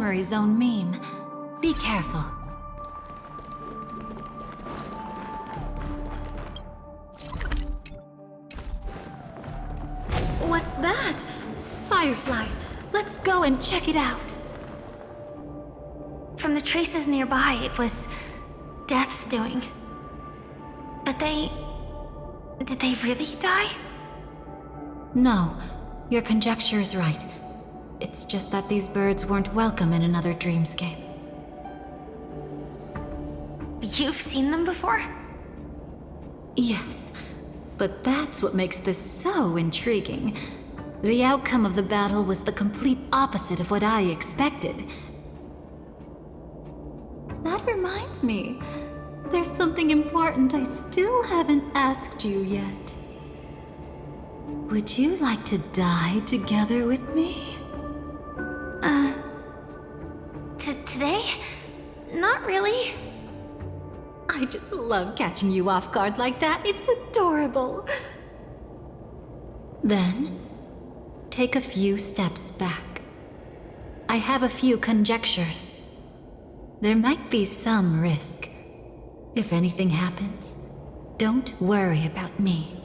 memory zone meme. Be careful. What's that? Firefly, let's go and check it out. From the traces nearby, it was Death's doing. But did they really die? No, your conjecture is right. It's just that these birds weren't welcome in another dreamscape. You've seen them before? Yes, but that's what makes this so intriguing. The outcome of the battle was the complete opposite of what I expected. That reminds me, there's something important I still haven't asked you yet. Would you like to die together with me? Today? Not really. I just love catching you off guard like that. It's adorable. Then, take a few steps back. I have a few conjectures. There might be some risk. If anything happens, don't worry about me.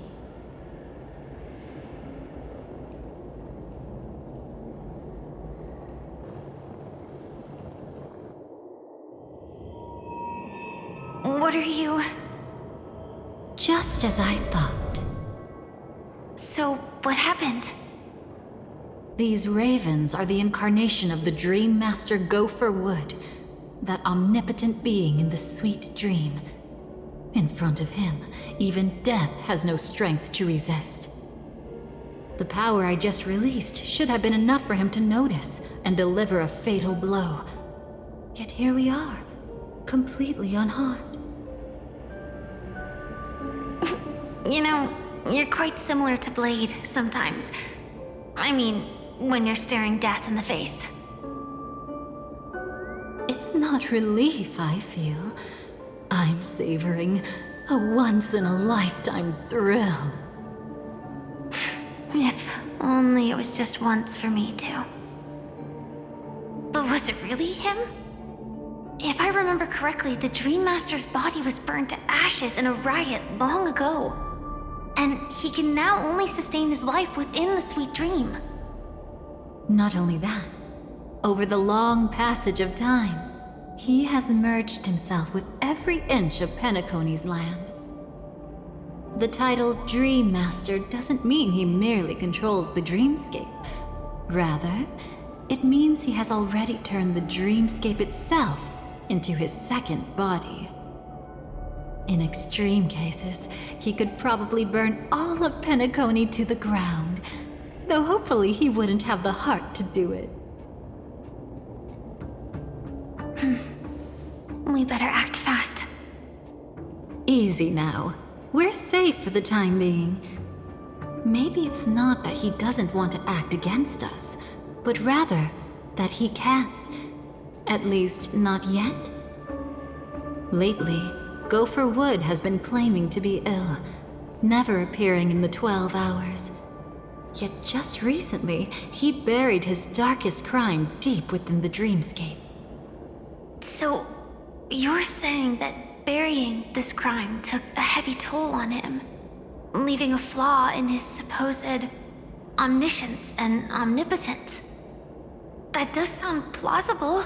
What are you... Just as I thought. So, what happened? These ravens are the incarnation of the Dream Master Gopher Wood, that omnipotent being in the sweet dream. In front of him, even death has no strength to resist. The power I just released should have been enough for him to notice and deliver a fatal blow. Yet here we are, completely unharmed. You know, you're quite similar to Blade sometimes. I mean, when you're staring death in the face. It's not relief I feel. I'm savoring a once-in-a-lifetime thrill. If only it was just once for me too. But was it really him? If I remember correctly, the Dream Master's body was burned to ashes in a riot long ago. And he can now only sustain his life within the sweet dream. Not only that, over the long passage of time, he has merged himself with every inch of Penacony's land. The title Dream Master doesn't mean he merely controls the dreamscape. Rather, it means he has already turned the dreamscape itself into his second body. In extreme cases, he could probably burn all of Penacony to the ground, though hopefully he wouldn't have the heart to do it. We better act fast. Easy now. We're safe for the time being. Maybe it's not that he doesn't want to act against us, but rather that he can't. At least, not yet. Lately, Gopher Wood has been claiming to be ill, never appearing in the 12 hours. Yet just recently, he buried his darkest crime deep within the dreamscape. So, you're saying that burying this crime took a heavy toll on him, leaving a flaw in his supposed omniscience and omnipotence? That does sound plausible.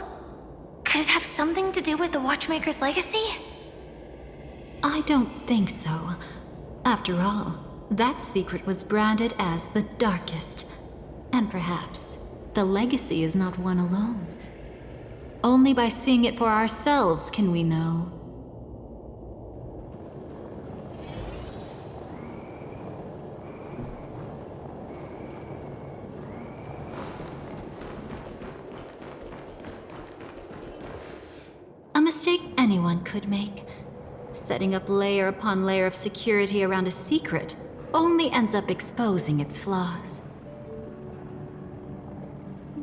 Could it have something to do with the Watchmaker's legacy? I don't think so. After all, that secret was branded as the darkest. And perhaps the legacy is not one alone. Only by seeing it for ourselves can we know. A mistake anyone could make. Setting up layer upon layer of security around a secret only ends up exposing its flaws.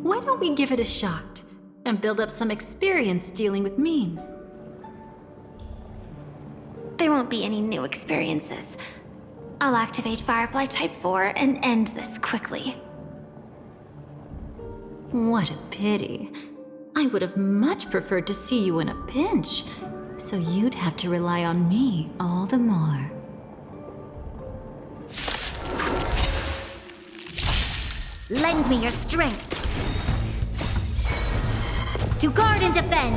Why don't we give it a shot and build up some experience dealing with memes? There won't be any new experiences. I'll activate Firefly Type 4 and end this quickly. What a pity. I would have much preferred to see you in a pinch, so you'd have to rely on me all the more. Lend me your strength. To guard and defend.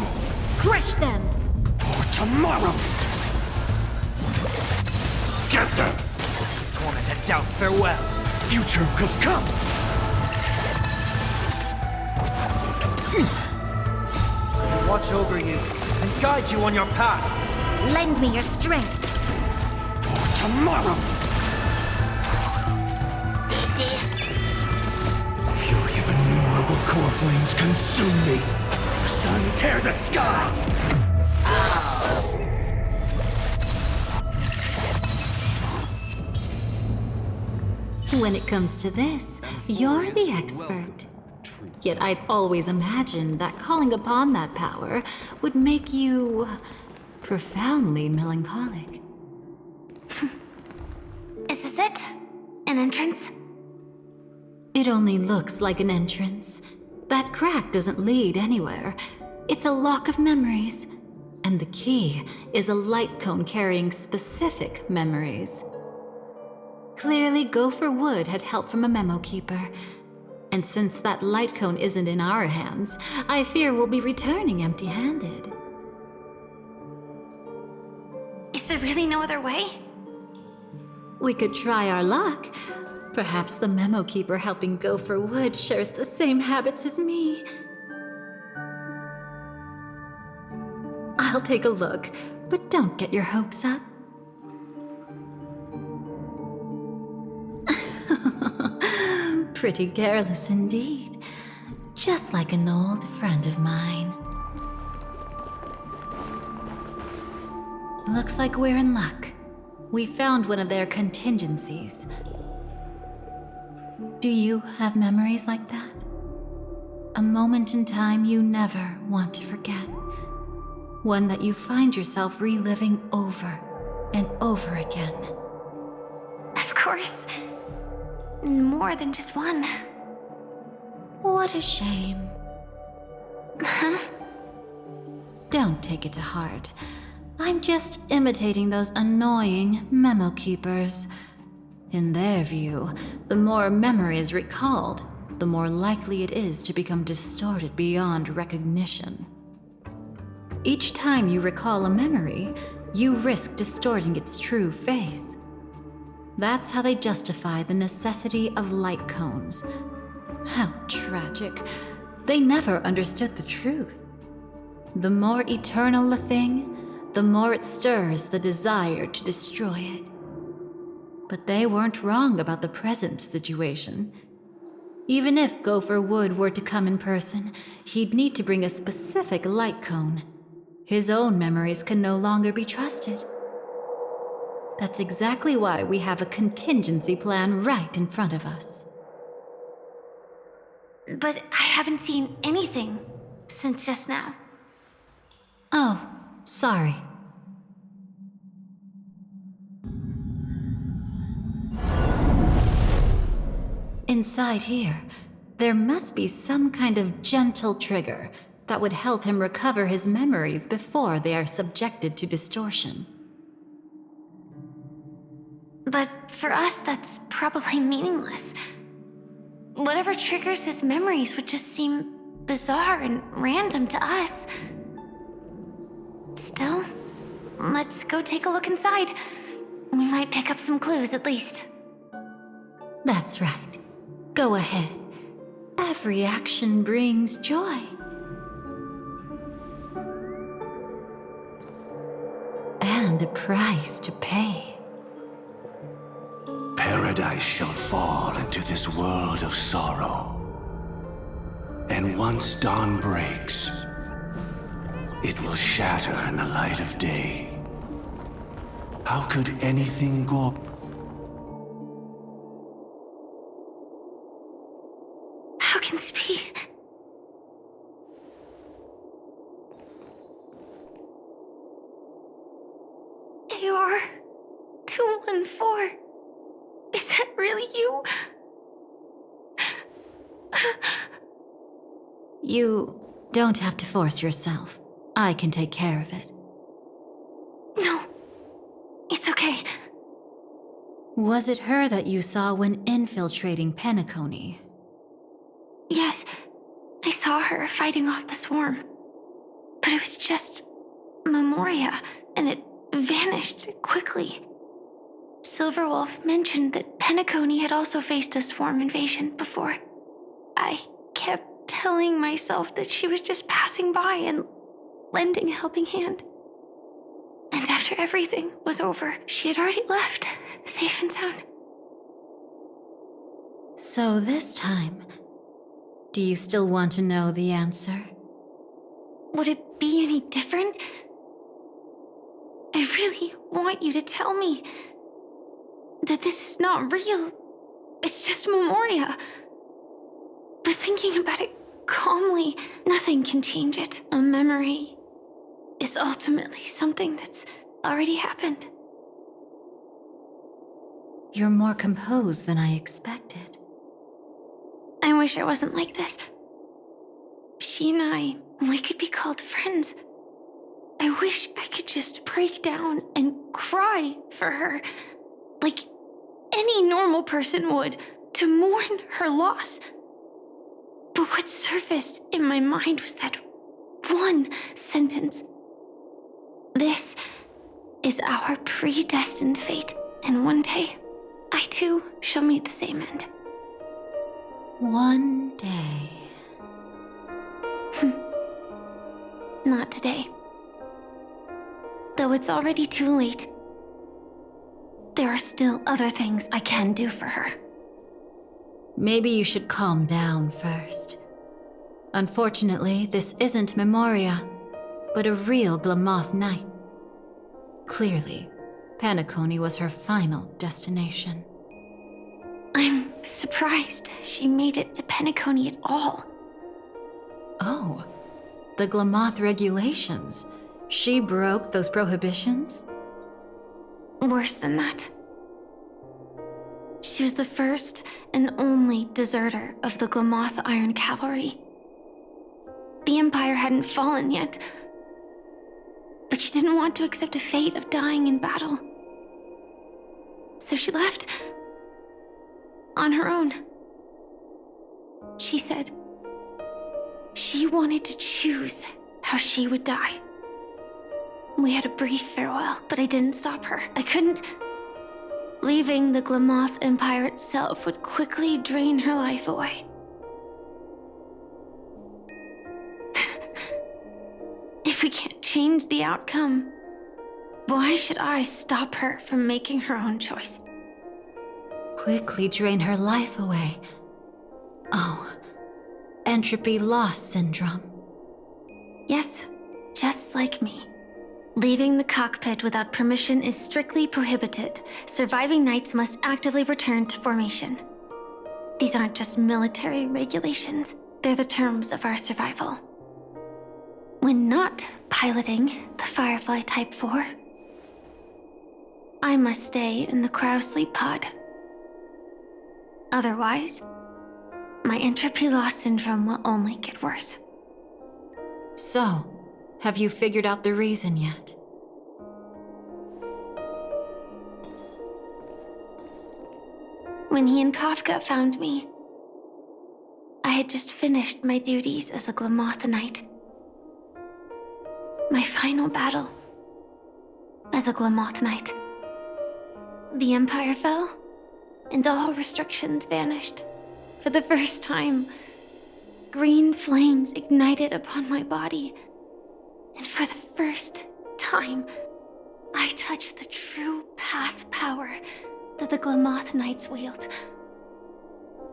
Crush them. For tomorrow! Get them! Torment and doubt farewell. Future will come! Watch over you and guide you on your path. Lend me your strength. For tomorrow! Fury of innumerable core flames consume me! Sun, tear the sky! When it comes to this, you're the expert. Yet I'd always imagined that calling upon that power would make you profoundly melancholic. Is this it? An entrance? It only looks like an entrance. That crack doesn't lead anywhere. It's a lock of memories. And the key is a light cone carrying specific memories. Clearly, Gopher Wood had help from a memo keeper. And since that light cone isn't in our hands, I fear we'll be returning empty-handed. Is there really no other way? We could try our luck. Perhaps the memo keeper helping Gopher Wood shares the same habits as me. I'll take a look, but don't get your hopes up. Pretty careless indeed. Just like an old friend of mine. Looks like we're in luck. We found one of their contingencies. Do you have memories like that? A moment in time you never want to forget. One that you find yourself reliving over and over again. Of course. More than just one. What a shame. Huh? Don't take it to heart. I'm just imitating those annoying memo keepers. In their view, the more memory is recalled, the more likely it is to become distorted beyond recognition. Each time you recall a memory, you risk distorting its true face. That's how they justify the necessity of light cones. How tragic. They never understood the truth. The more eternal a thing, the more it stirs the desire to destroy it. But they weren't wrong about the present situation. Even if Gopher Wood were to come in person, he'd need to bring a specific light cone. His own memories can no longer be trusted. That's exactly why we have a contingency plan right in front of us. But I haven't seen anything since just now. Oh, sorry. Inside here, there must be some kind of gentle trigger that would help him recover his memories before they are subjected to distortion. But for us, that's probably meaningless. Whatever triggers his memories would just seem bizarre and random to us. Still, let's go take a look inside. We might pick up some clues at least. That's right. Go ahead. Every action brings joy. And a price to pay. Paradise shall fall into this world of sorrow. And once dawn breaks, it will shatter in the light of day. How could anything go? How can this be? AR 214. Is that really you? You Don't have to force yourself. I can take care of it. No, it's okay. Was it her that you saw when infiltrating Penacony? Yes, I saw her fighting off the swarm. But it was just Memoria, and it vanished quickly. Silverwolf mentioned that Penacony had also faced a swarm invasion before. I kept telling myself that she was just passing by and lending a helping hand. And after everything was over, she had already left, safe and sound. So this time, do you still want to know the answer? Would it be any different? I really want you to tell me that this is not real. It's just Memoria. But thinking about it calmly, nothing can change it. A memory is ultimately something that's already happened. You're more composed than I expected. I wish I wasn't like this. She and we could be called friends. I wish I could just break down and cry for her, like any normal person would, to mourn her loss. But what surfaced in my mind was that one sentence. This is our predestined fate, and one day, I too shall meet the same end. One day. Not today. Though it's already too late, there are still other things I can do for her. Maybe you should calm down first. Unfortunately, this isn't Memoria, but a real Glamoth Knight. Clearly, Penacony was her final destination. I'm surprised she made it to Penacony at all. Oh, the Glamoth regulations. She broke those prohibitions? Worse than that. She was the first and only deserter of the Glamoth Iron Cavalry. The Empire hadn't fallen yet, but she didn't want to accept a fate of dying in battle. So she left on her own. She said she wanted to choose how she would die. We had a brief farewell, but I didn't stop her. I couldn't. Leaving the Glamoth Empire itself would quickly drain her life away. If we can't change the outcome, why should I stop her from making her own choice? Quickly drain her life away. Oh, entropy loss syndrome. Yes, just like me. Leaving the cockpit without permission is strictly prohibited. Surviving knights must actively return to formation. These aren't just military regulations, they're the terms of our survival. When not piloting the Firefly Type 4, I must stay in the cryo sleep pod. Otherwise, my entropy loss syndrome will only get worse. So, have you figured out the reason yet? When he and Kafka found me, I had just finished my duties as a Glamoth Knight. My final battle as a Glamoth Knight. The Empire fell, and all restrictions vanished. For the first time, green flames ignited upon my body. And for the first time, I touched the true path power that the Glamoth Knights wield.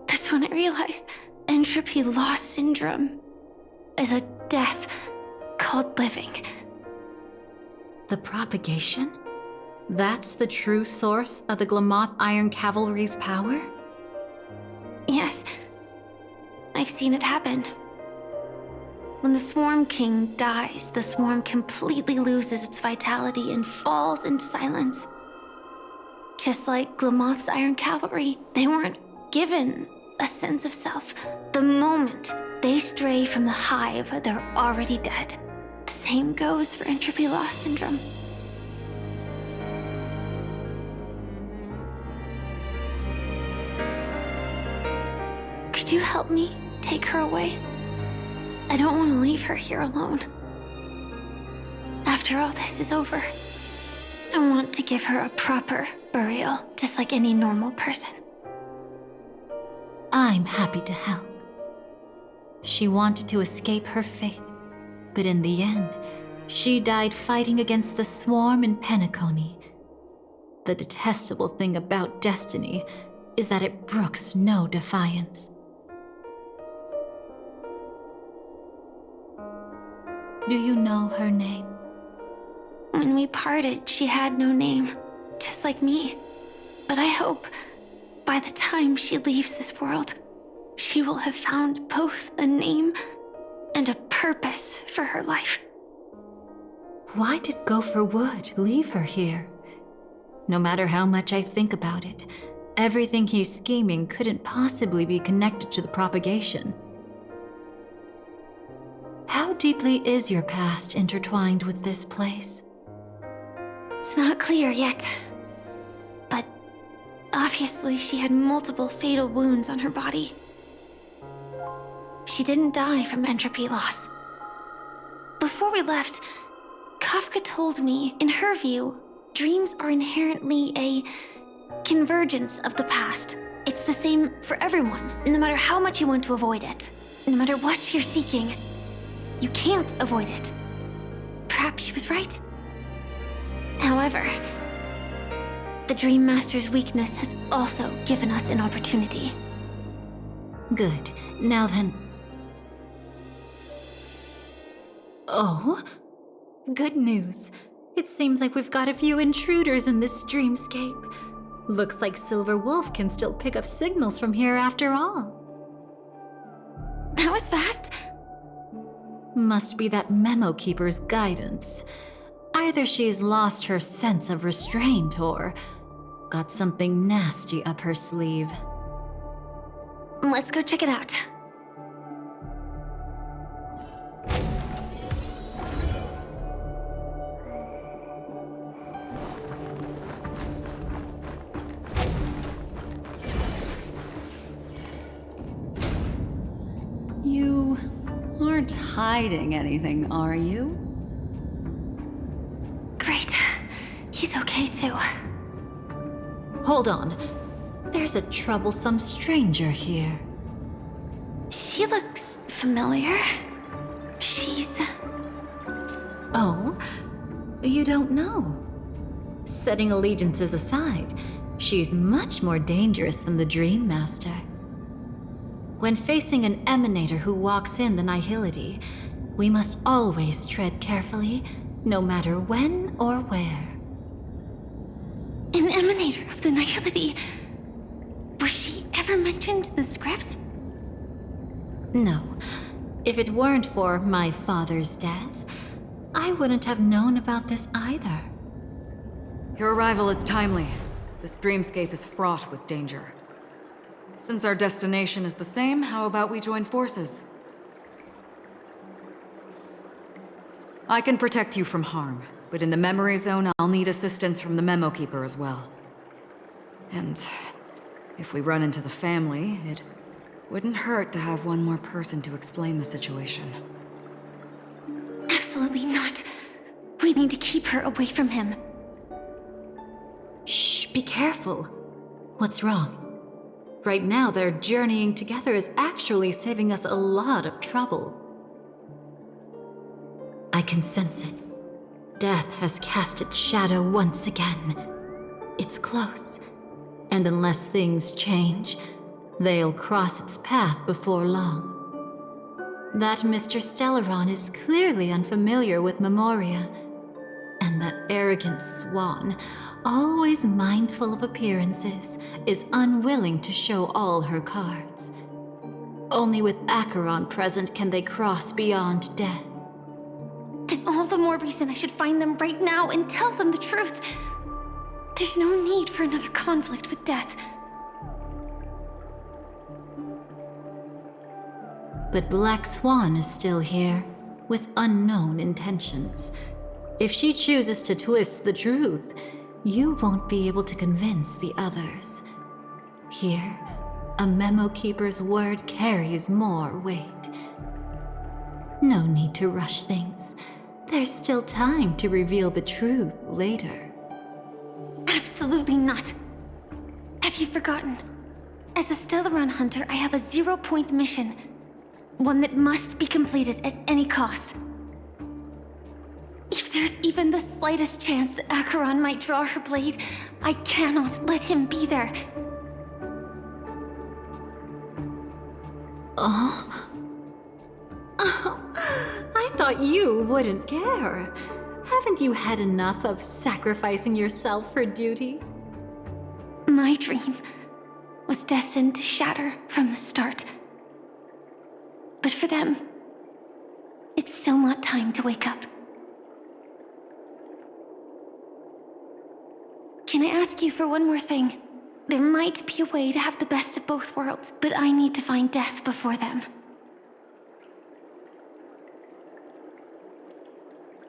That's when I realized entropy loss syndrome is a death called living. The propagation? That's the true source of the Glamoth Iron Cavalry's power? Yes, I've seen it happen. When the Swarm King dies, the Swarm completely loses its vitality and falls into silence. Just like Glamoth's Iron Cavalry, they weren't given a sense of self. The moment they stray from the hive, they're already dead. The same goes for entropy loss syndrome. Could you help me take her away? I don't want to leave her here alone. After all this is over, I want to give her a proper burial, just like any normal person. I'm happy to help. She wanted to escape her fate, but in the end, she died fighting against the swarm in Penacony. The detestable thing about destiny is that it brooks no defiance. Do you know her name? When we parted, she had no name, just like me. But I hope, by the time she leaves this world, she will have found both a name and a purpose for her life. Why did Gopher Wood leave her here? No matter how much I think about it, everything he's scheming couldn't possibly be connected to the propagation. How deeply is your past intertwined with this place? It's not clear yet. But obviously she had multiple fatal wounds on her body. She didn't die from entropy loss. Before we left, Kafka told me, in her view, dreams are inherently a convergence of the past. It's the same for everyone, no matter how much you want to avoid it. No matter what you're seeking, you can't avoid it. Perhaps she was right. However, the Dream Master's weakness has also given us an opportunity. Good. Now then... Oh? Good news. It seems like we've got a few intruders in this dreamscape. Looks like Silver Wolf can still pick up signals from here after all. That was fast. Must be that Memo Keeper's guidance. Either she's lost her sense of restraint or got something nasty up her sleeve. Let's go check it out. You aren't hiding anything, are you? Great. He's okay too. Hold on. There's a troublesome stranger here. She looks familiar. She's... Oh? You don't know? Setting allegiances aside, she's much more dangerous than the Dream Master. When facing an emanator who walks in the nihility, we must always tread carefully, no matter when or where. an emanator of the nihility. Was she ever mentioned in the script? No. If it weren't for my father's death, I wouldn't have known about this either. Your arrival is timely. This dreamscape is fraught with danger. Since our destination is the same, how about we join forces? I can protect you from harm, but in the memory zone, I'll need assistance from the Memo Keeper as well. And if we run into the family, it wouldn't hurt to have one more person to explain the situation. Absolutely not. We need to keep her away from him. Shh, be careful. What's wrong? Right now, their journeying together is actually saving us a lot of trouble. I can sense it. Death has cast its shadow once again. It's close, and unless things change, they'll cross its path before long. That Mr. Stellaron is clearly unfamiliar with Memoria, and that arrogant swan, always mindful of appearances, is unwilling to show all her cards. Only with Acheron present can they cross beyond death. Then all the more reason I should find them right now and tell them the truth. There's no need for another conflict with death. But Black Swan is still here, with unknown intentions. If she chooses to twist the truth, you won't be able to convince the others. Here, a Memo Keeper's word carries more weight. No need to rush things. There's still time to reveal the truth later. Absolutely not. Have you forgotten? As a Stellaron hunter, I have a 0-point mission. One that must be completed at any cost. If there's even the slightest chance that Acheron might draw her blade, I cannot let him be there. Oh, I thought you wouldn't care. Haven't you had enough of sacrificing yourself for duty? My dream was destined to shatter from the start. But for them, it's still not time to wake up. Can I ask you for one more thing? There might be a way to have the best of both worlds, but I need to find death before them.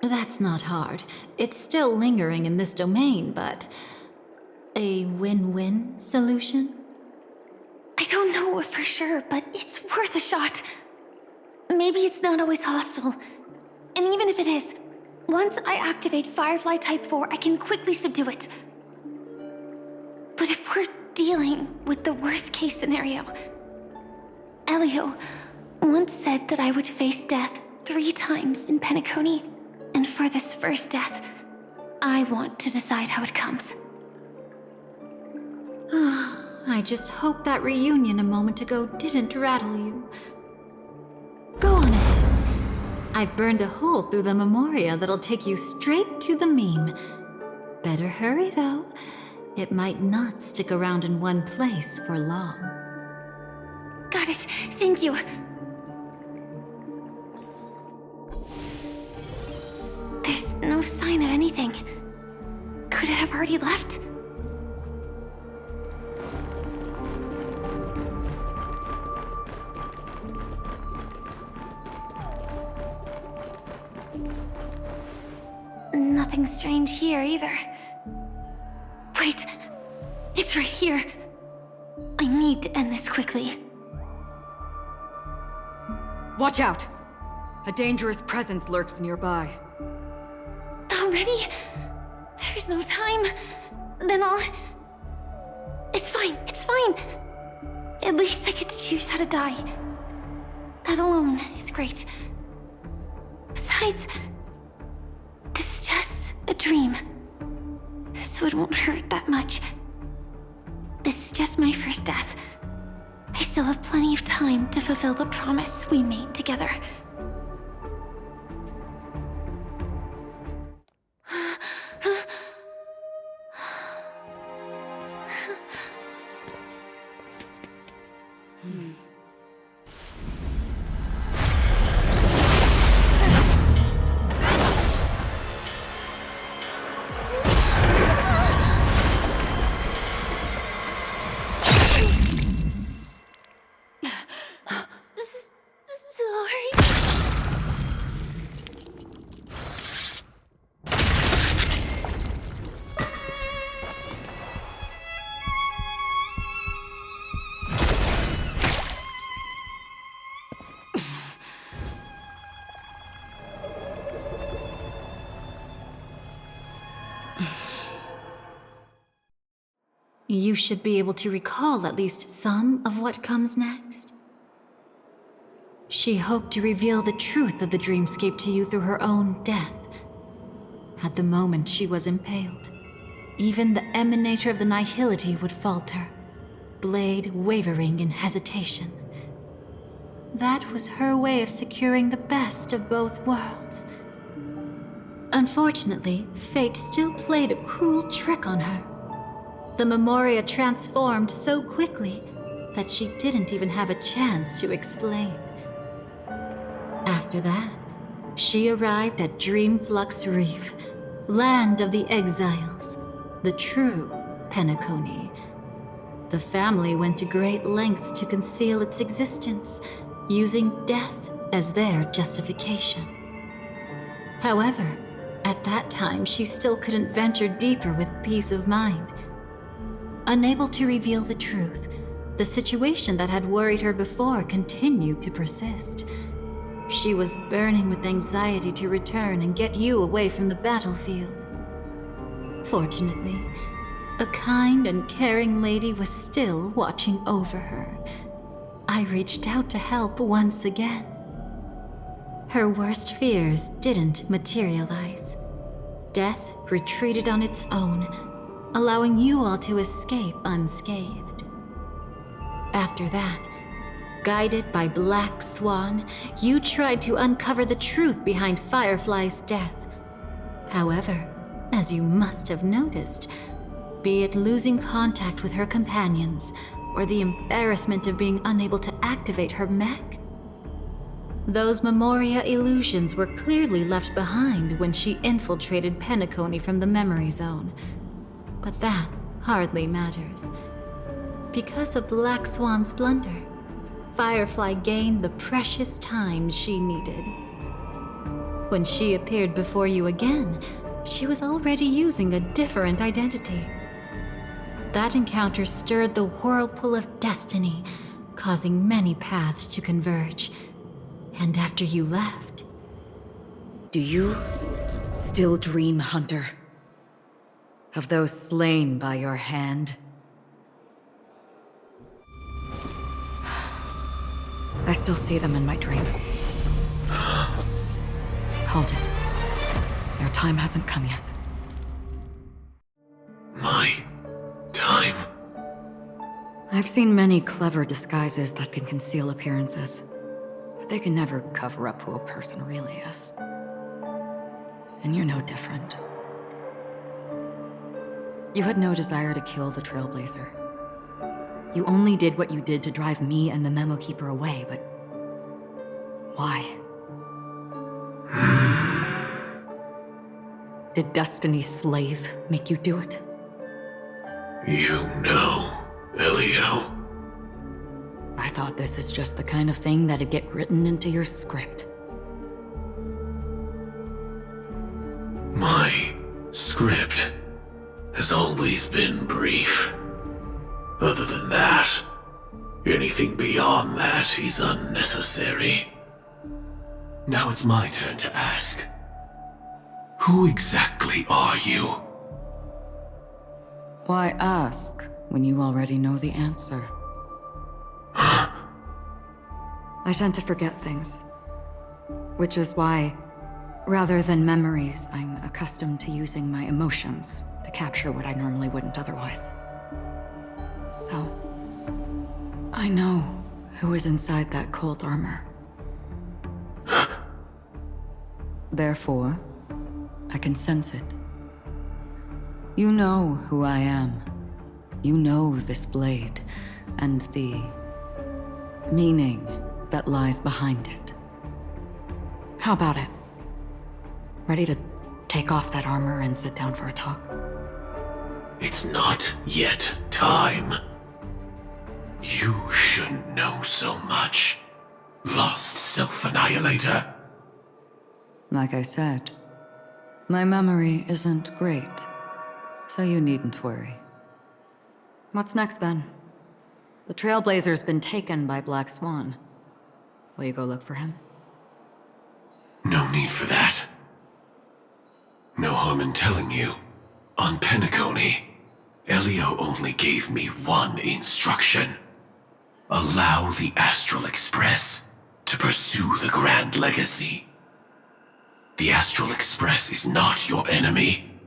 That's not hard. It's still lingering in this domain, but... a win-win solution? I don't know for sure, but it's worth a shot. Maybe it's not always hostile. And even if it is, once I activate Firefly Type 4, I can quickly subdue it. But if we're dealing with the worst-case scenario, Elio once said that I would face death 3 times in Penacony, and for this first death, I want to decide how it comes. I just hope that reunion a moment ago didn't rattle you. Go on ahead. I've burned a hole through the Memoria that'll take you straight to the meme. Better hurry, though. It might not stick around in one place for long. Got it. Thank you. There's no sign of anything. Could it have already left? Nothing strange here either. Wait, it's right here. I need to end this quickly. Watch out! A dangerous presence lurks nearby. Already? There's no time. Then I'll... It's fine, it's fine. At least I get to choose how to die. That alone is great. Besides, this is just a dream. So it won't hurt that much. This is just my first death. I still have plenty of time to fulfill the promise we made together. You should be able to recall at least some of what comes next. She hoped to reveal the truth of the dreamscape to you through her own death. At the moment she was impaled, even the emanator of the nihility would falter, blade wavering in hesitation. That was her way of securing the best of both worlds. Unfortunately, fate still played a cruel trick on her. The Memoria transformed so quickly that she didn't even have a chance to explain. After that, she arrived at Dreamflux Reef, land of the exiles, the true Penacony. The family went to great lengths to conceal its existence, using death as their justification. However, at that time she still couldn't venture deeper with peace of mind. Unable to reveal the truth, the situation that had worried her before continued to persist. She was burning with anxiety to return and get you away from the battlefield. Fortunately, a kind and caring lady was still watching over her. I reached out to help once again. Her worst fears didn't materialize. Death retreated on its own, allowing you all to escape unscathed. After that, guided by Black Swan, you tried to uncover the truth behind Firefly's death. However, as you must have noticed, be it losing contact with her companions, or the embarrassment of being unable to activate her mech, those Memoria illusions were clearly left behind when she infiltrated Penacony from the memory zone. But that hardly matters. Because of Black Swan's blunder, Firefly gained the precious time she needed. When she appeared before you again, she was already using a different identity. That encounter stirred the whirlpool of destiny, causing many paths to converge. And after you left... Do you still dream, Hunter? Of those slain by your hand? I still see them in my dreams. Hold it. Your time hasn't come yet. My time? I've seen many clever disguises that can conceal appearances, but they can never cover up who a person really is. And you're no different. You had no desire to kill the Trailblazer. You only did what you did to drive me and the Memo Keeper away, but... why? Did Destiny's slave make you do it? You know, Elio. I thought this is just the kind of thing that'd get written into your script. My script has always been brief. Other than that, anything beyond that is unnecessary. Now it's my turn to ask. Who exactly are you? Why ask when you already know the answer? I tend to forget things. Which is why, rather than memories, I'm accustomed to using my emotions to capture what I normally wouldn't otherwise. So, I know who is inside that cold armor. Therefore, I can sense it. You know who I am. You know this blade, and the meaning that lies behind it. How about it? Ready to take off that armor and sit down for a talk? It's not yet time. You shouldn't know so much, lost self-annihilator. Like I said, my memory isn't great, so you needn't worry. What's next then? The Trailblazer's been taken by Black Swan. Will you go look for him? No need for that. No harm in telling you. On Penacony, Elio only gave me one instruction. Allow the Astral Express to pursue the Grand Legacy. The Astral Express is not your enemy.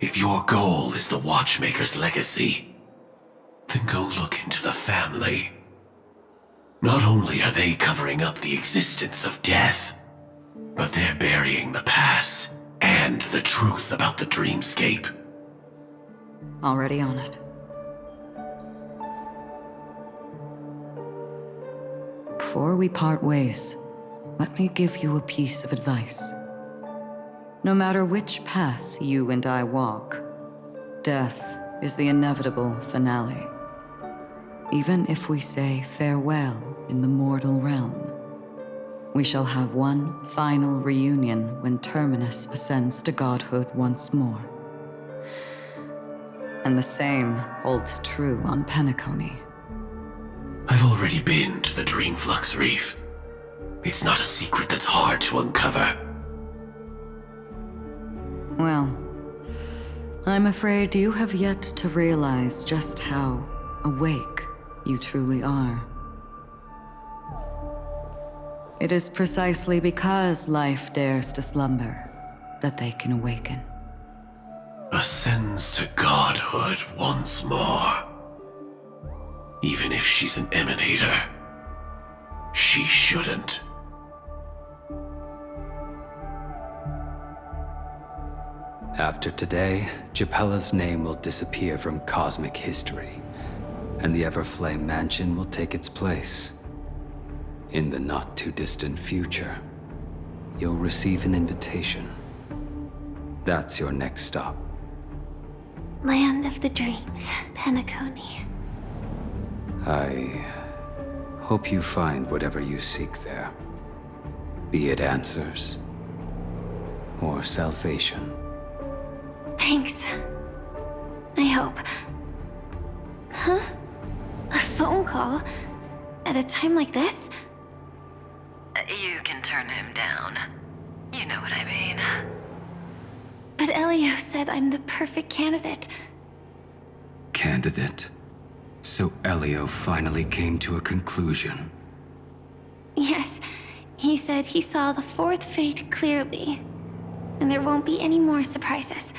If your goal is the Watchmaker's legacy, then go look into the family. Not only are they covering up the existence of death, but they're burying the past and the truth about the dreamscape. Already on it. Before we part ways, let me give you a piece of advice. No matter which path you and I walk, death is the inevitable finale. Even if we say farewell in the mortal realm. We shall have one final reunion when Terminus ascends to godhood once more. And the same holds true on Penacony. I've already been to the Dreamflux Reef. It's not a secret that's hard to uncover. Well, I'm afraid you have yet to realize just how awake you truly are. It is precisely because life dares to slumber that they can awaken. Ascends to godhood once more. Even if she's an emanator, she shouldn't. After today, Japella's name will disappear from cosmic history, and the Everflame Mansion will take its place. In the not-too-distant future, you'll receive an invitation. That's your next stop. Land of the Dreams, Penacony. I hope you find whatever you seek there. Be it answers or salvation. Thanks. I hope. Huh? A phone call? At a time like this? You can turn him down. You know what I mean. But Elio said I'm the perfect candidate. Candidate? So Elio finally came to a conclusion. Yes, he said he saw the fourth fate clearly, and there won't be any more surprises.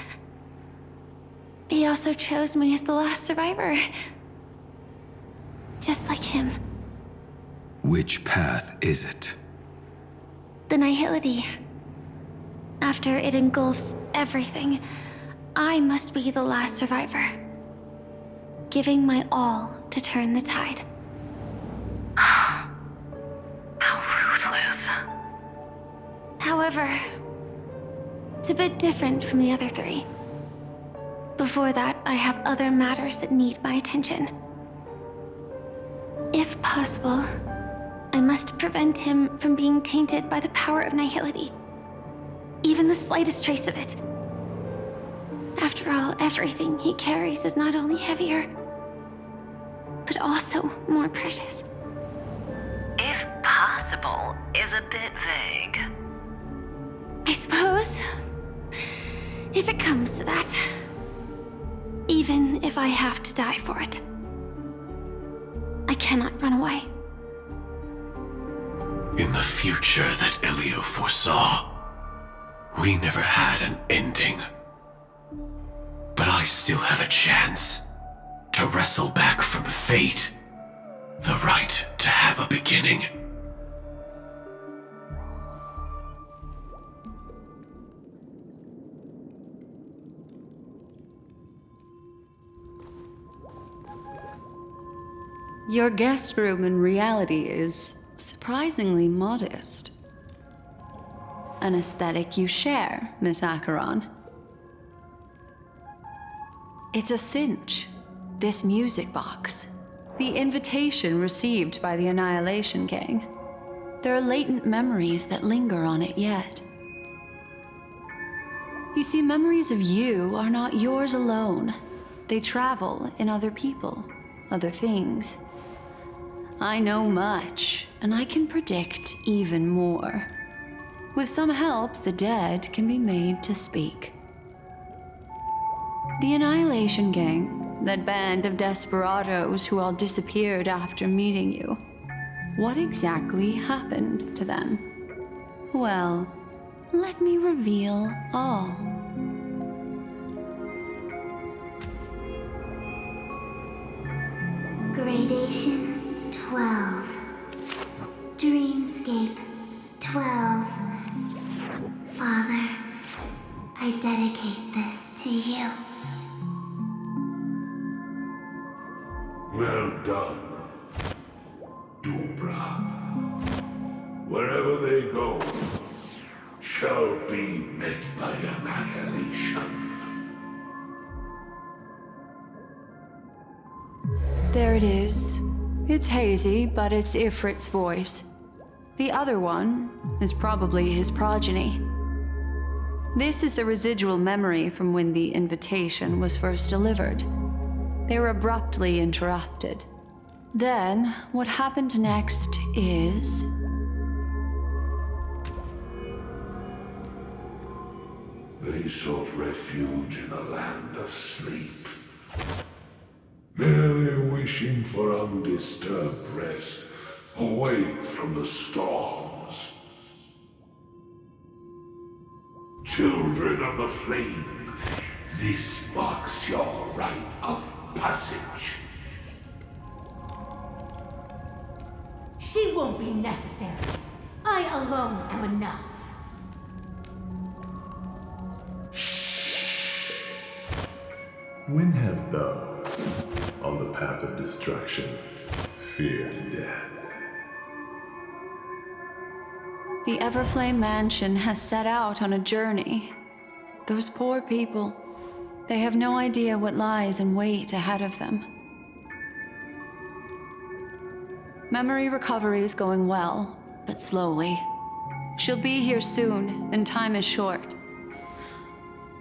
He also chose me as the last survivor. Just like him. Which path is it? The Nihility. After it engulfs everything, I must be the last survivor. Giving my all to turn the tide. How ruthless. However, it's a bit different from the other three. Before that, I have other matters that need my attention. If possible, I must prevent him from being tainted by the power of Nihility. Even the slightest trace of it. After all, everything he carries is not only heavier, but also more precious. If possible is a bit vague. I suppose, if it comes to that, even if I have to die for it, I cannot run away. In the future that Elio foresaw, we never had an ending. But I still have a chance to wrestle back from fate the right to have a beginning. Your guest room in reality is surprisingly modest. An aesthetic you share, Miss Acheron. It's a cinch, this music box. The invitation received by the Annihilation Gang. There are latent memories that linger on it yet. You see, memories of you are not yours alone. They travel in other people, other things. I know much, and I can predict even more. With some help, the dead can be made to speak. The Annihilation Gang, that band of desperados who all disappeared after meeting you. What exactly happened to them? Well, let me reveal all. Gradation 12. Dreamscape 12. Father, I dedicate this to you. Well done, Dubra. Wherever they go, shall be met by annihilation. There it is, It's hazy, but it's Ifrit's voice. The other one is probably his progeny. This is the residual memory from when the invitation was first delivered. They were abruptly interrupted. Then, what happened next is... They sought refuge in a land of sleep, merely wishing for undisturbed rest, away from the storms. Children of the Flame, this marks your rite of passage. She won't be necessary. I alone am enough. When have those on the path of destruction feared death? The Everflame Mansion has set out on a journey. Those poor people, they have no idea what lies in wait ahead of them. Memory recovery is going well, but slowly. She'll be here soon, and time is short.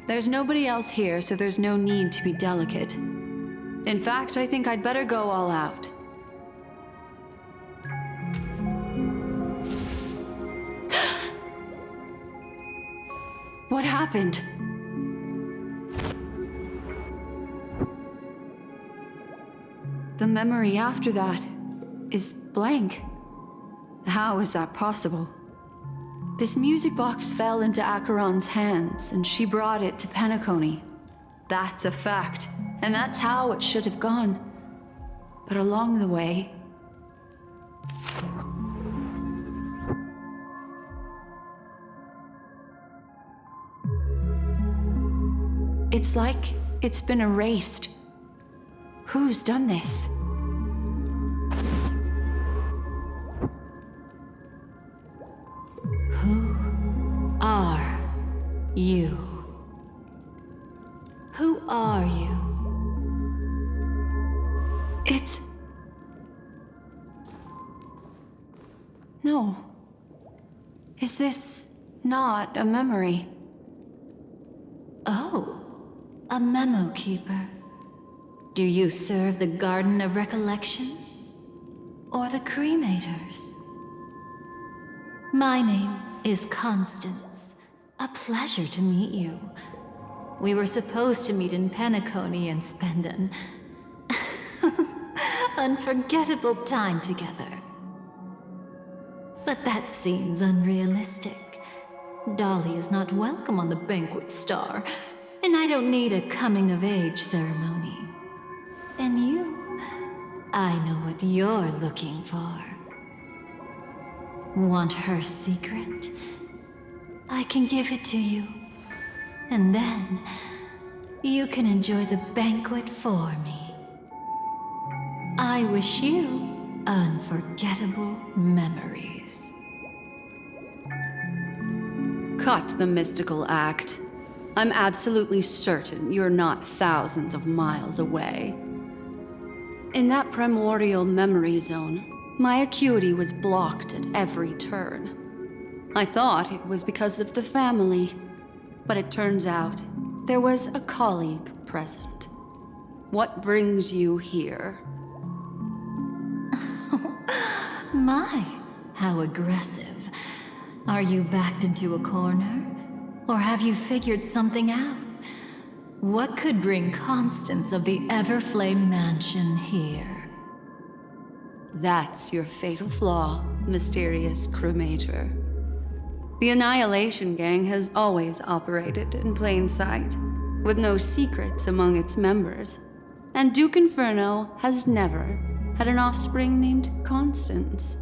There's nobody else here, so there's no need to be delicate. In fact, I think I'd better go all out. What happened? The memory after that is blank. How is that possible? This music box fell into Acheron's hands, and she brought it to Penacony. That's a fact, and that's how it should have gone. But along the way... it's like it's been erased. Who's done this? Who are you? Who are you? It's... No. Is this not a memory? Oh, a memo keeper. Do you serve the Garden of Recollection? Or the Cremators? My name is Constance. A pleasure to meet you. We were supposed to meet in Penacony and spend an unforgettable time together. But that seems unrealistic. Dolly is not welcome on the Banquet Star, and I don't need a coming-of-age ceremony. And you, I know what you're looking for. Want her secret? I can give it to you. And then, you can enjoy the banquet for me. I wish you unforgettable memories. Cut the mystical act. I'm absolutely certain you're not thousands of miles away. In that primordial memory zone, my acuity was blocked at every turn. I thought it was because of the family, but it turns out there was a colleague present. What brings you here? My, how aggressive. Are you backed into a corner? Or have you figured something out? What could bring Constance of the Everflame Mansion here? That's your fatal flaw, mysterious cremator. The Annihilation Gang has always operated in plain sight, with no secrets among its members. And Duke Inferno has never had an offspring named Constance.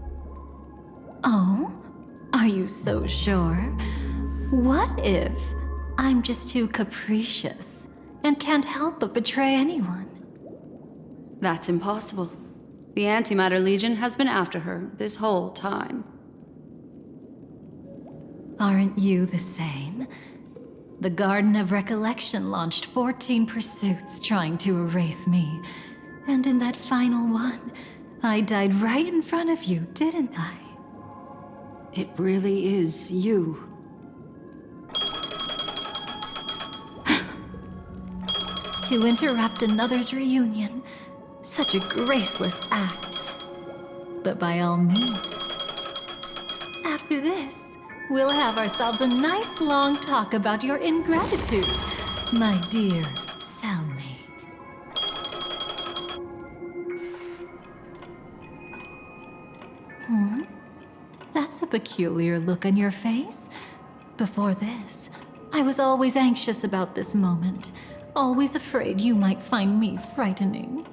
Oh? Are you so sure? What if I'm just too capricious and can't help but betray anyone? That's impossible. The Antimatter Legion has been after her this whole time. Aren't you the same? The Garden of Recollection launched 14 pursuits trying to erase me. And in that final one, I died right in front of you, didn't I? It really is you. To interrupt another's reunion, such a graceless act. But by all means. After this, we'll have ourselves a nice long talk about your ingratitude, my dear cellmate. That's a peculiar look on your face. Before this, I was always anxious about this moment, always afraid you might find me frightening.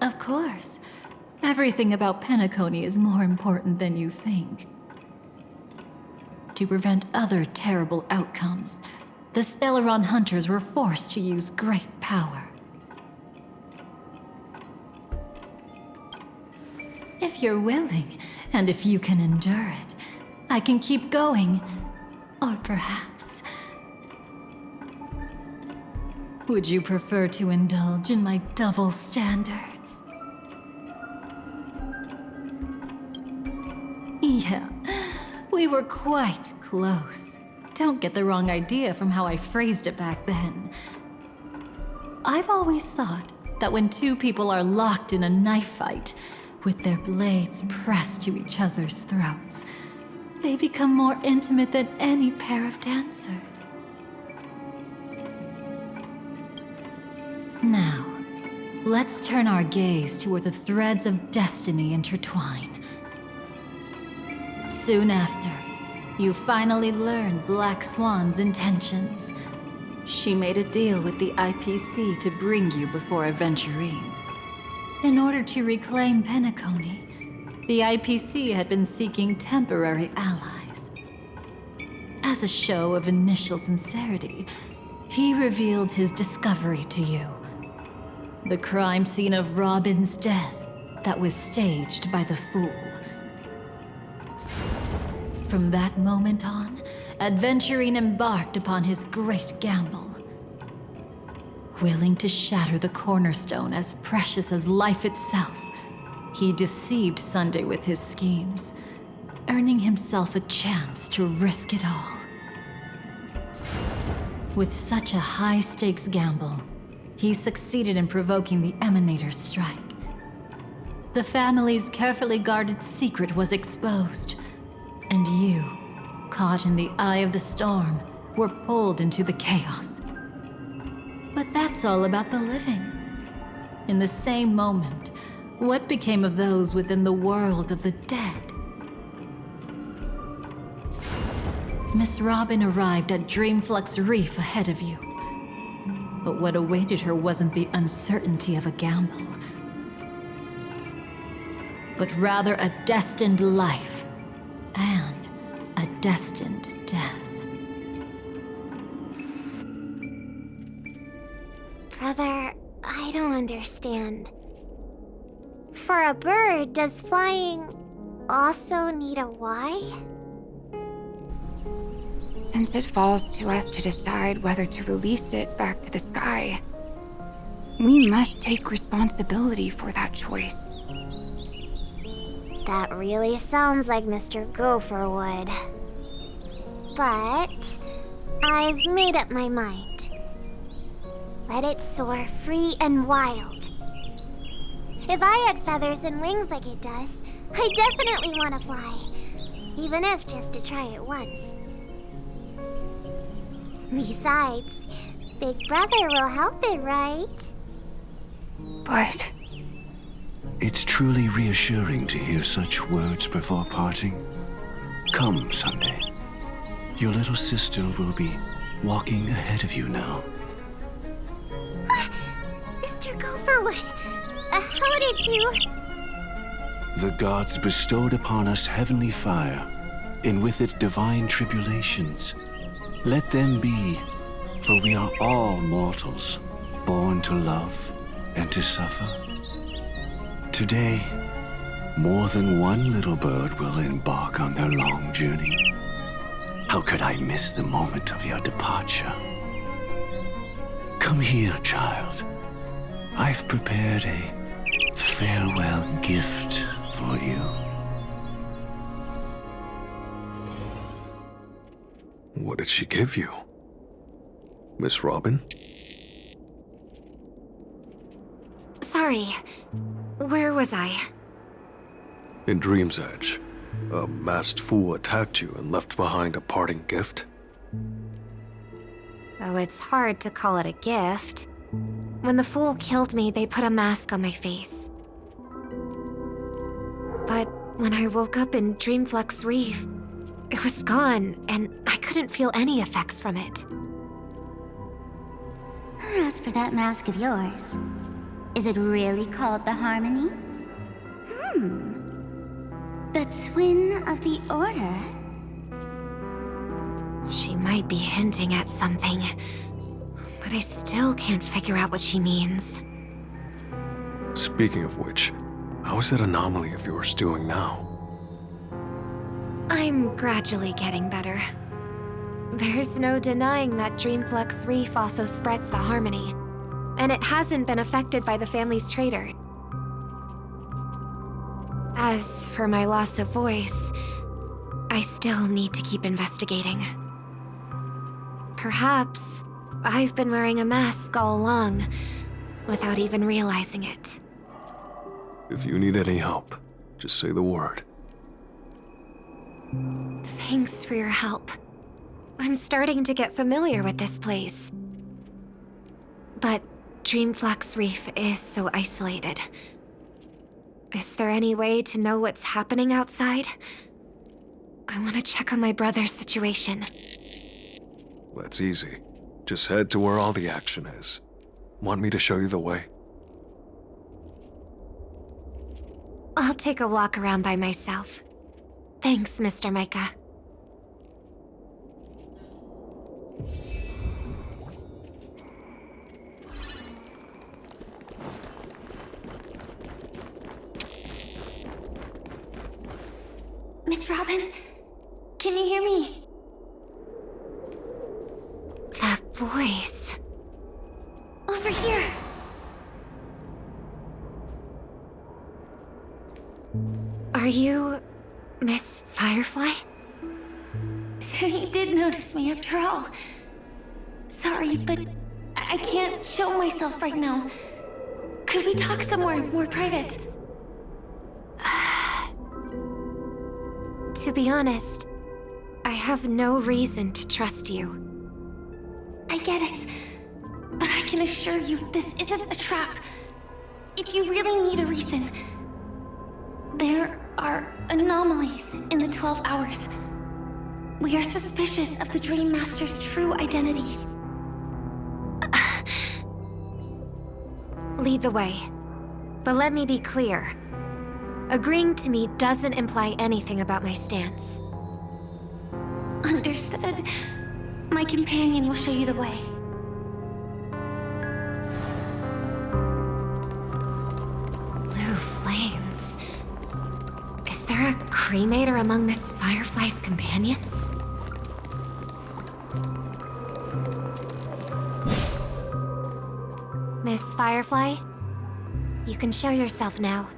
Of course, everything about Penacony is more important than you think. To prevent other terrible outcomes, the Stellaron hunters were forced to use great power. If you're willing, and if you can endure it, I can keep going. Or perhaps... would you prefer to indulge in my double standards? Yeah, we were quite close. Don't get the wrong idea from how I phrased it back then. I've always thought that when two people are locked in a knife fight, with their blades pressed to each other's throats, they become more intimate than any pair of dancers. Now, let's turn our gaze to where the threads of destiny intertwine. Soon after, you finally learn Black Swan's intentions. She made a deal with the IPC to bring you before Aventurine. In order to reclaim Penacony, the IPC had been seeking temporary allies. As a show of initial sincerity, he revealed his discovery to you. The crime scene of Robin's death that was staged by the Fool. From that moment on, Aventurine embarked upon his great gamble. Willing to shatter the cornerstone as precious as life itself, he deceived Sunday with his schemes, earning himself a chance to risk it all. With such a high-stakes gamble, he succeeded in provoking the Emanator's strike. The family's carefully guarded secret was exposed, and you, caught in the eye of the storm, were pulled into the chaos. But that's all about the living. In the same moment, what became of those within the world of the dead? Miss Robin arrived at Dreamflux Reef ahead of you. But what awaited her wasn't the uncertainty of a gamble, but rather a destined life and a destined death. Brother, I don't understand. For a bird, does flying also need a why? Since it falls to us to decide whether to release it back to the sky, we must take responsibility for that choice. That really sounds like Mr. Gopher would. But I've made up my mind. Let it soar free and wild. If I had feathers and wings like it does, I definitely want to fly. Even if just to try it once. Besides, Big Brother will help it, right? But... It's truly reassuring to hear such words before parting. Come, Sunday. Your little sister will be walking ahead of you now. Mr. Gopherwood, how did you... The gods bestowed upon us heavenly fire, and with it divine tribulations. Let them be, for we are all mortals, born to love and to suffer. Today, more than one little bird will embark on their long journey. How could I miss the moment of your departure? Come here, child. I've prepared a farewell gift for you. What did she give you? Miss Robin? Sorry. Where was I? In Dream's Edge, a masked fool attacked you and left behind a parting gift. Oh, it's hard to call it a gift. When the fool killed me, they put a mask on my face. But when I woke up in Dreamflux Reef, it was gone, and I couldn't feel any effects from it. As for that mask of yours, is it really called the Harmony? The Twin of the Order? She might be hinting at something, but I still can't figure out what she means. Speaking of which, how is that anomaly of yours doing now? I'm gradually getting better. There's no denying that Dreamflux Reef also spreads the Harmony, and it hasn't been affected by the family's traitor. As for my loss of voice, I still need to keep investigating. Perhaps I've been wearing a mask all along, without even realizing it. If you need any help, just say the word. Thanks for your help. I'm starting to get familiar with this place. But Dreamflux Reef is so isolated. Is there any way to know what's happening outside? I want to check on my brother's situation. That's easy. Just head to where all the action is. Want me to show you the way? I'll take a walk around by myself. Thanks, Mr. Micah. Miss Robin, can you hear me? That voice. Over here. Are you Miss Firefly? So you did notice me after all. Sorry, but I can't show myself right now. Could we talk somewhere more private? To be honest, I have no reason to trust you. I get it, but I can assure you this isn't a trap. If you really need a reason, there are anomalies in the 12 hours. We are suspicious of the Dream Master's true identity. Lead the way. But let me be clear. Agreeing to me doesn't imply anything about my stance. Understood. My companion will show you the way. Blue flames. Is there a cremator among Miss Firefly's companions? Miss Firefly, you can show yourself now.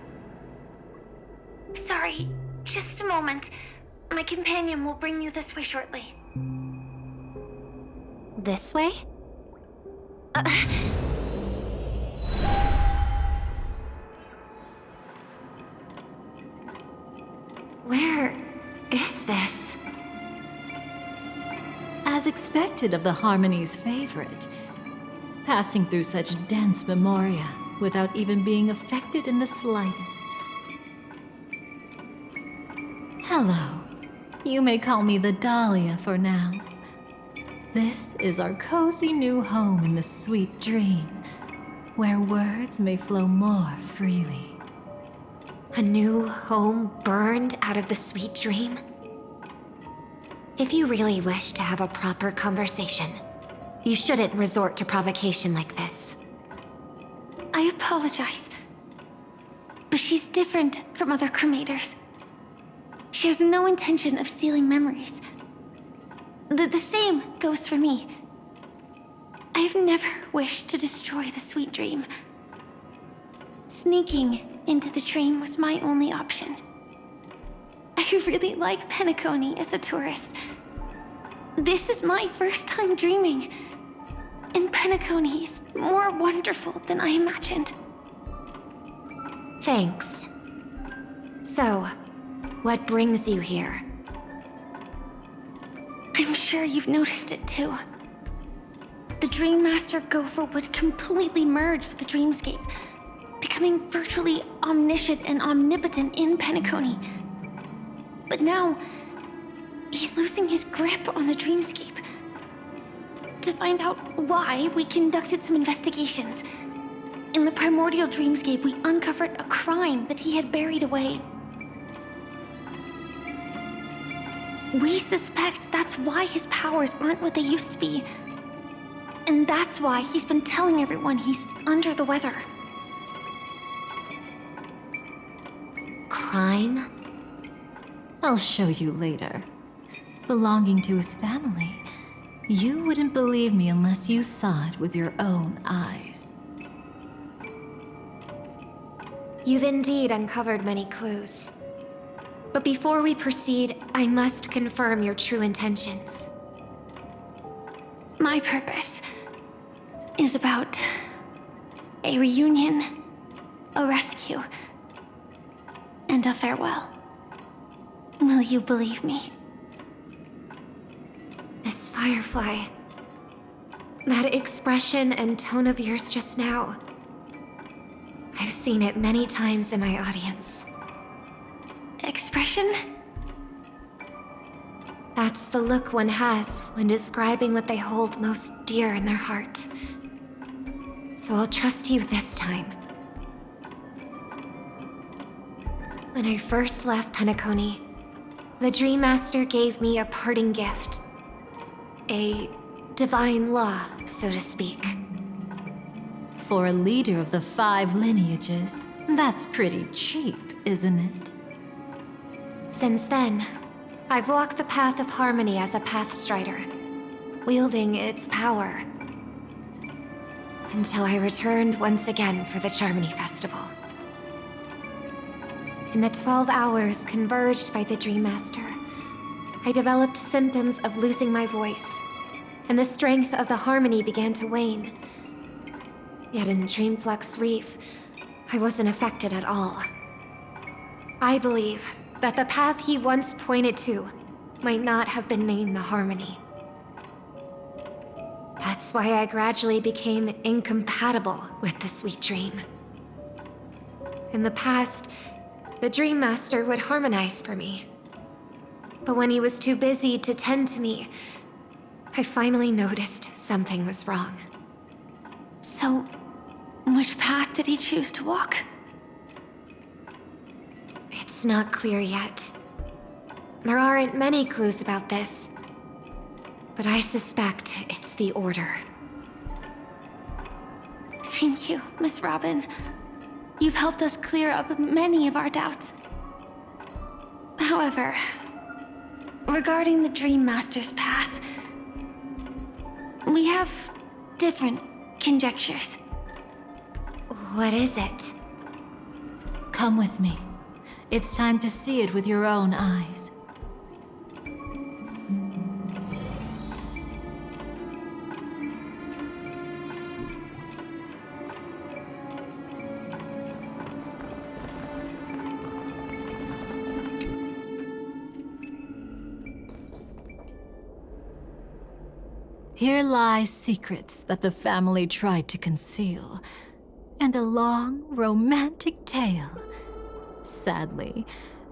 Sorry, just a moment. My companion will bring you this way shortly. This way? Where is this? As expected of the Harmony's favorite, passing through such dense memoria without even being affected in the slightest. Hello. You may call me the Dahlia for now. This is our cozy new home in the sweet dream, where words may flow more freely. A new home burned out of the sweet dream? If you really wish to have a proper conversation, you shouldn't resort to provocation like this. I apologize, but she's different from other cremators. She has no intention of stealing memories. The same goes for me. I've never wished to destroy the sweet dream. Sneaking into the dream was my only option. I really like Penacony as a tourist. This is my first time dreaming, and Penacony is more wonderful than I imagined. Thanks. So, what brings you here? I'm sure you've noticed it too. The Dream Master Gopher would completely merge with the dreamscape, becoming virtually omniscient and omnipotent in Penacony. But now, he's losing his grip on the dreamscape. To find out why, we conducted some investigations. In the primordial dreamscape, we uncovered a crime that he had buried away. We suspect that's why his powers aren't what they used to be. And that's why he's been telling everyone he's under the weather. Crime? I'll show you later. Belonging to his family. You wouldn't believe me unless you saw it with your own eyes. You've indeed uncovered many clues. But before we proceed, I must confirm your true intentions. My purpose is about a reunion, a rescue, and a farewell. Will you believe me? Miss Firefly, that expression and tone of yours just now, I've seen it many times in my audience. Expression? That's the look one has when describing what they hold most dear in their heart. So I'll trust you this time. When I first left Penacony, the Dream Master gave me a parting gift. A divine law, so to speak. For a leader of the 5 lineages, that's pretty cheap, isn't it? Since then, I've walked the path of harmony as a Pathstrider, wielding its power. Until I returned once again for the Charmony Festival. In the 12 hours converged by the Dream Master, I developed symptoms of losing my voice, and the strength of the harmony began to wane. Yet in Dreamflux Reef, I wasn't affected at all. I believe that the path he once pointed to might not have been named the Harmony. That's why I gradually became incompatible with the sweet dream. In the past, the Dream Master would harmonize for me. But when he was too busy to tend to me, I finally noticed something was wrong. So, which path did he choose to walk? It's not clear yet. There aren't many clues about this, but I suspect it's the Order. Thank you, Miss Robin. You've helped us clear up many of our doubts. However, regarding the Dream Master's path, we have different conjectures. What is it? Come with me. It's time to see it with your own eyes. Here lie secrets that the family tried to conceal, and a long, romantic tale. Sadly,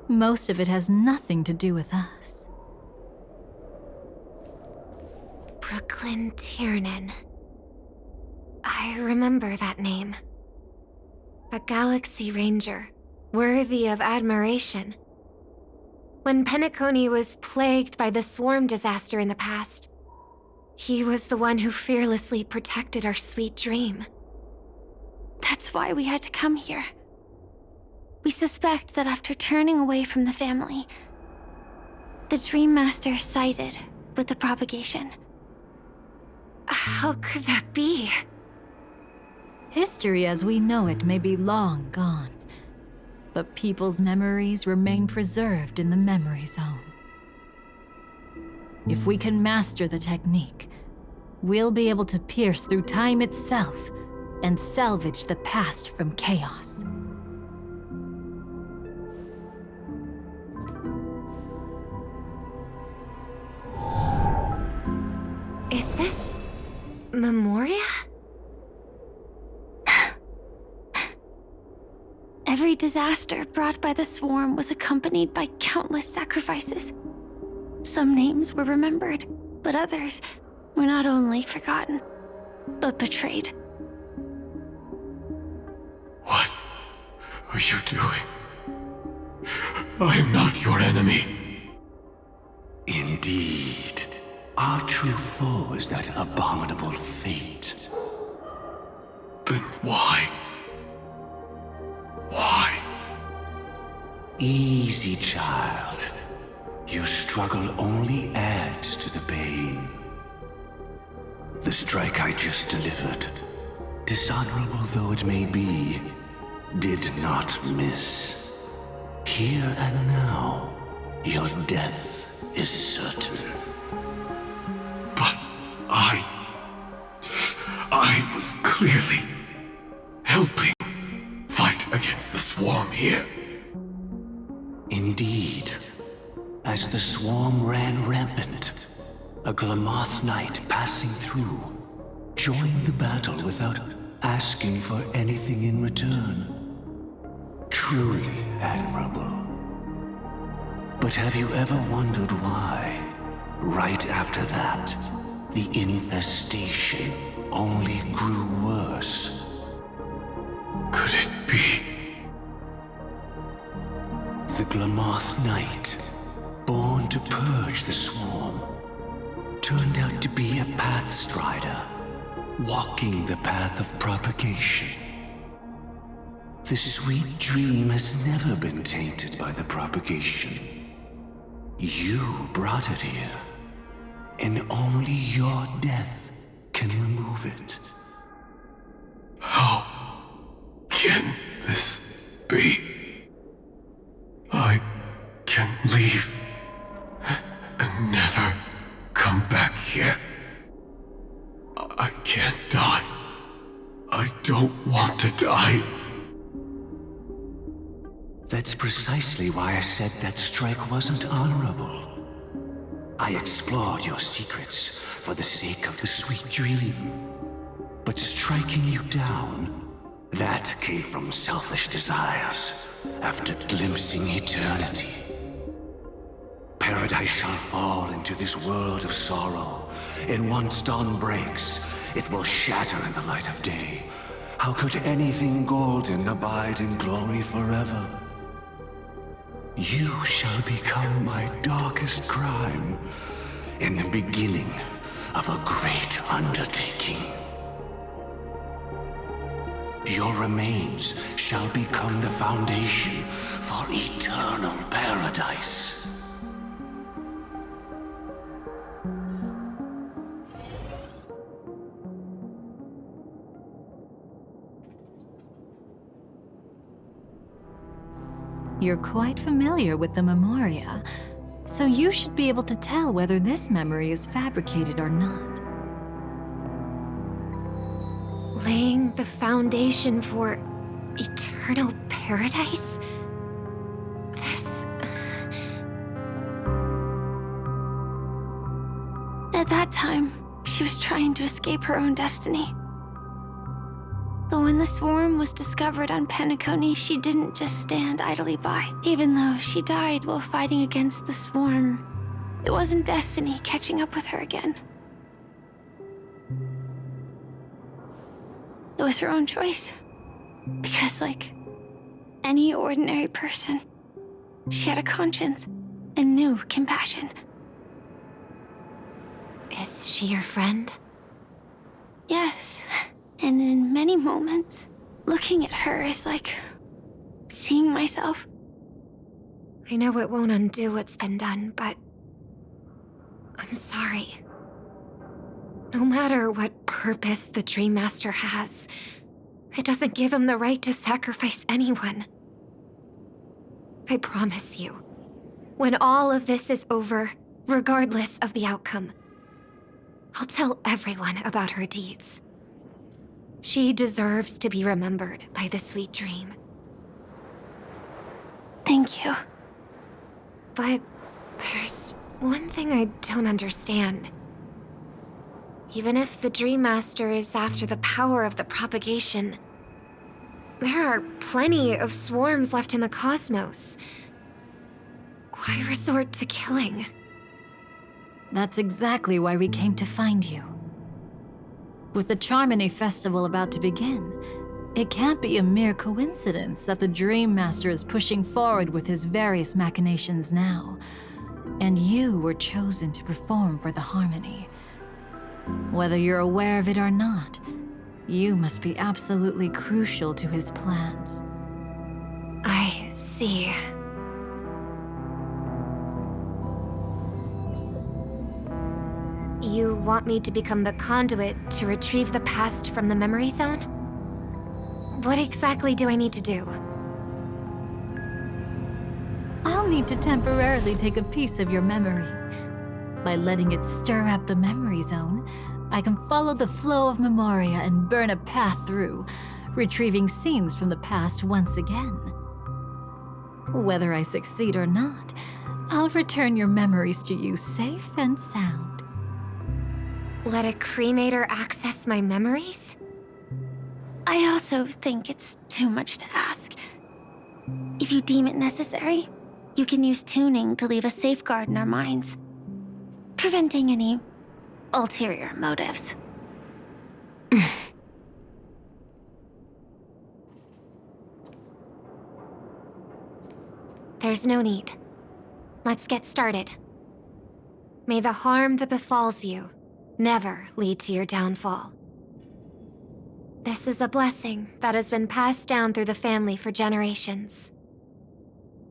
most of it has nothing to do with us. Brooklyn Tiernan. I remember that name. A Galaxy Ranger, worthy of admiration. When Penacony was plagued by the swarm disaster in the past, he was the one who fearlessly protected our sweet dream. That's why we had to come here. We suspect that after turning away from the family, the Dream Master sided with the propagation. How could that be? History as we know it may be long gone, but people's memories remain preserved in the memory zone. If we can master the technique, we'll be able to pierce through time itself and salvage the past from chaos. Is this Memoria? Every disaster brought by the swarm was accompanied by countless sacrifices. Some names were remembered, but others were not only forgotten, but betrayed. What are you doing? I am not your enemy. Indeed. Our true foe is that abominable fate. Then why? Why? Easy, child. Your struggle only adds to the pain. The strike I just delivered, dishonorable though it may be, did not miss. Here and now, your death is certain. But I was clearly helping fight against the swarm here. Indeed. As the swarm ran rampant, a Glamoth knight passing through joined the battle without asking for anything in return. Truly admirable. But have you ever wondered why, right after that, the infestation only grew worse? Could it be? The Glamoth Knight, born to purge the swarm, turned out to be a pathstrider, walking the path of propagation. The sweet dream has never been tainted by the propagation. You brought it here, and only your death can remove it. How can this be? I can leave and never come back here. I can't die. I don't want to die. That's precisely why I said that strike wasn't honorable. I explored your secrets for the sake of the sweet dream. But striking you down, that came from selfish desires after glimpsing eternity. Paradise shall fall into this world of sorrow, and once dawn breaks, it will shatter in the light of day. How could anything golden abide in glory forever? You shall become my darkest crime, and the beginning of a great undertaking. Your remains shall become the foundation for eternal paradise. You're quite familiar with the Memoria, so you should be able to tell whether this memory is fabricated or not. Laying the foundation for eternal paradise? At that time, she was trying to escape her own destiny. But when the swarm was discovered on Penacony, she didn't just stand idly by. Even though she died while fighting against the swarm, it wasn't destiny catching up with her again. It was her own choice. Because like any ordinary person, she had a conscience and knew compassion. Is she your friend? Yes. And in many moments, looking at her is like seeing myself. I know it won't undo what's been done, but I'm sorry. No matter what purpose the Dream Master has, It doesn't give him the right to sacrifice anyone. I promise you, when all of this is over, regardless of the outcome, I'll tell everyone about her deeds. She deserves to be remembered by the sweet dream. Thank you. But there's one thing I don't understand. Even if the Dream Master is after the power of the propagation, there are plenty of swarms left in the cosmos. Why resort to killing? That's exactly why we came to find you. With the Charmony Festival about to begin, it can't be a mere coincidence that the Dream Master is pushing forward with his various machinations now. And you were chosen to perform for the Harmony. Whether you're aware of it or not, you must be absolutely crucial to his plans. I see. You want me to become the conduit to retrieve the past from the memory zone? What exactly do I need to do? I'll need to temporarily take a piece of your memory. By letting it stir up the memory zone, I can follow the flow of memoria and burn a path through, retrieving scenes from the past once again. Whether I succeed or not, I'll return your memories to you safe and sound. Let a cremator access my memories? I also think it's too much to ask. If you deem it necessary, you can use tuning to leave a safeguard in our minds, preventing any ulterior motives. There's no need. Let's get started. May the harm that befalls you never lead to your downfall. This is a blessing that has been passed down through the family for generations.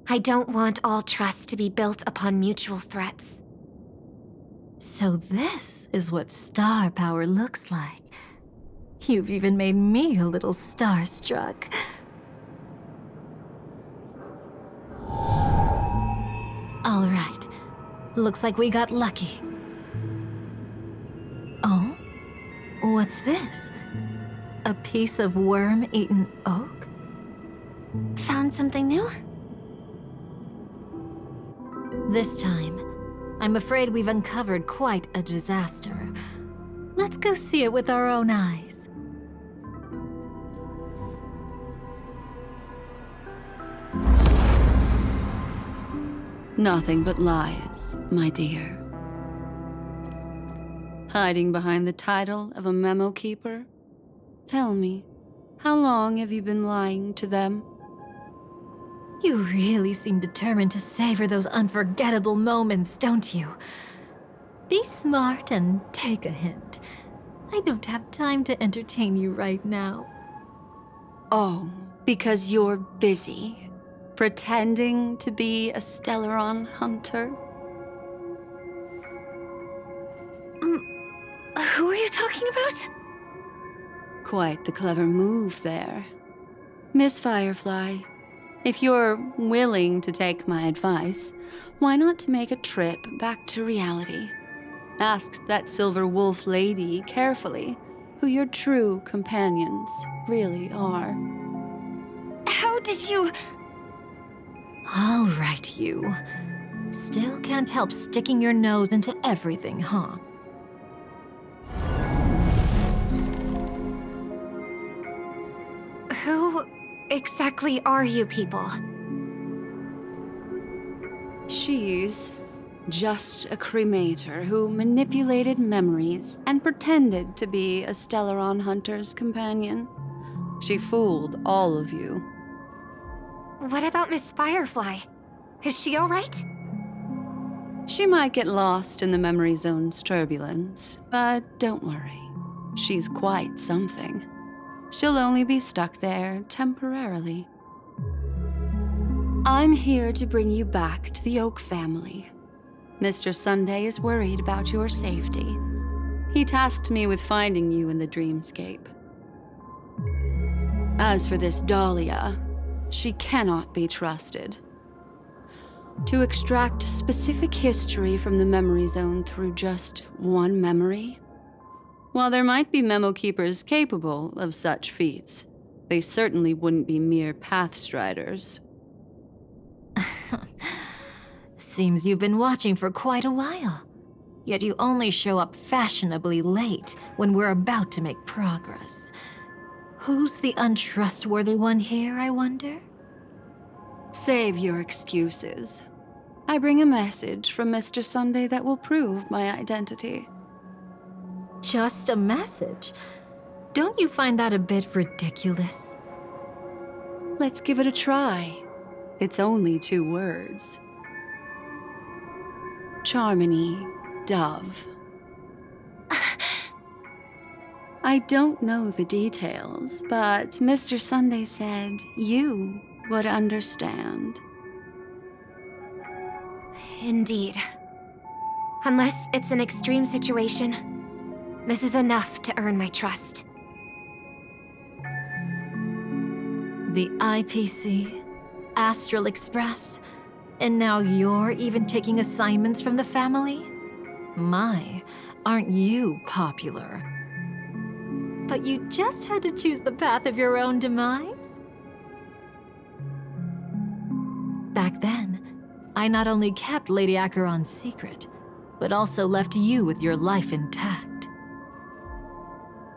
I don't want all trust to be built upon mutual threats. So this is what star power looks like. You've even made me a little starstruck. All right. Looks like we got lucky. Oh? What's this? A piece of worm-eaten oak? Found something new? This time, I'm afraid we've uncovered quite a disaster. Let's go see it with our own eyes. Nothing but lies, my dear. Hiding behind the title of a memo keeper? Tell me, how long have you been lying to them? You really seem determined to savor those unforgettable moments, don't you? Be smart and take a hint. I don't have time to entertain you right now. Oh, because you're busy, pretending to be a Stellaron hunter? Who are you talking about? Quite the clever move there. Miss Firefly, if you're willing to take my advice, why not make a trip back to reality? Ask that Silver Wolf lady carefully who your true companions really are. How did you... All right, you. Still can't help sticking your nose into everything, huh? Who exactly are you people? She's just a cremator who manipulated memories and pretended to be a Stellaron hunter's companion. She fooled all of you. What about Miss Firefly? Is she all right? She might get lost in the memory zone's turbulence, but don't worry. She's quite something. She'll only be stuck there temporarily. I'm here to bring you back to the Oak family. Mr. Sunday is worried about your safety. He tasked me with finding you in the dreamscape. As for this Dahlia, she cannot be trusted. To extract specific history from the memory zone through just one memory? While there might be memo keepers capable of such feats, they certainly wouldn't be mere pathstriders. Seems you've been watching for quite a while. Yet you only show up fashionably late when we're about to make progress. Who's the untrustworthy one here, I wonder? Save your excuses. I bring a message from Mr. Sunday that will prove my identity. Just a message? Don't you find that a bit ridiculous? Let's give it a try. It's only 2 words. Charmony, Dove. I don't know the details, but Mr. Sunday said you would understand. Indeed. Unless it's an extreme situation, this is enough to earn my trust. The IPC, Astral Express, and now you're even taking assignments from the family? My, aren't you popular? But you just had to choose the path of your own demise? Back then, I not only kept Lady Acheron's secret, but also left you with your life intact.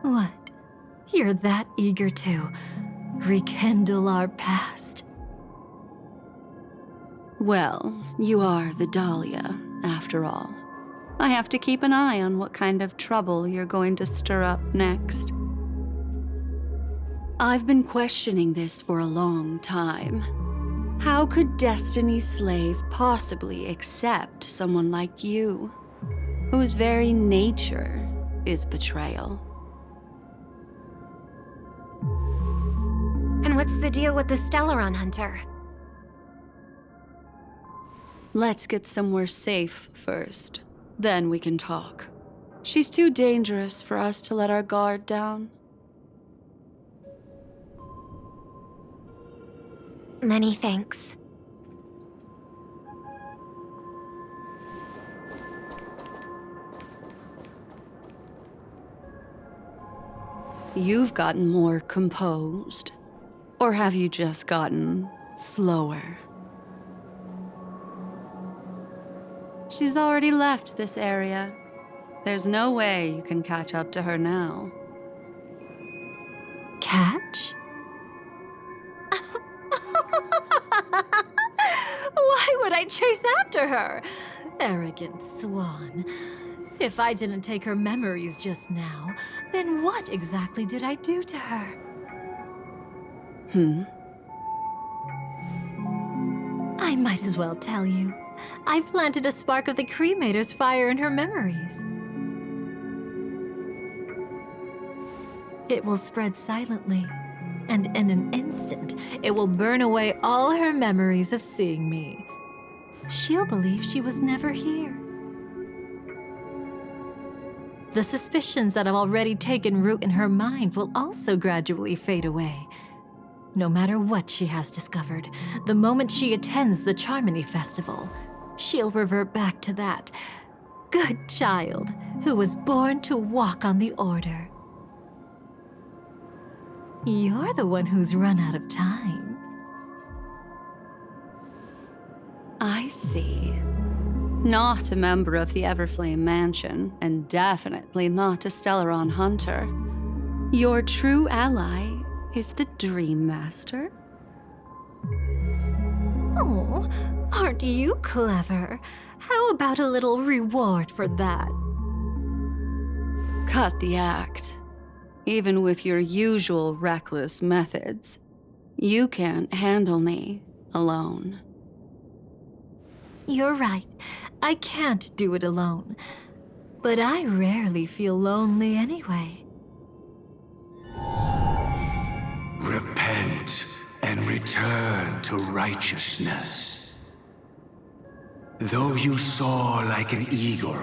What? You're that eager to rekindle our past? Well, you are the Dahlia, after all. I have to keep an eye on what kind of trouble you're going to stir up next. I've been questioning this for a long time. How could Destiny's slave possibly accept someone like you, whose very nature is betrayal? And what's the deal with the Stellaron Hunter? Let's get somewhere safe first. Then we can talk. She's too dangerous for us to let our guard down. Many thanks. You've gotten more composed. Or have you just gotten slower? She's already left this area. There's no way you can catch up to her now. Catch? Why would I chase after her? Arrogant swan. If I didn't take her memories just now, then what exactly did I do to her? I might as well tell you. I planted a spark of the cremator's fire in her memories. It will spread silently, and in an instant, it will burn away all her memories of seeing me. She'll believe she was never here. The suspicions that have already taken root in her mind will also gradually fade away. No matter what she has discovered, the moment she attends the Charmony Festival, she'll revert back to that good child who was born to walk on the Order. You're the one who's run out of time. I see. Not a member of the Everflame Mansion, and definitely not a Stellaron Hunter. Your true ally is the Dream Master? Oh, aren't you clever? How about a little reward for that? Cut the act. Even with your usual reckless methods, you can't handle me alone. You're right. I can't do it alone. But I rarely feel lonely anyway. Repent and return to righteousness. Though you soar like an eagle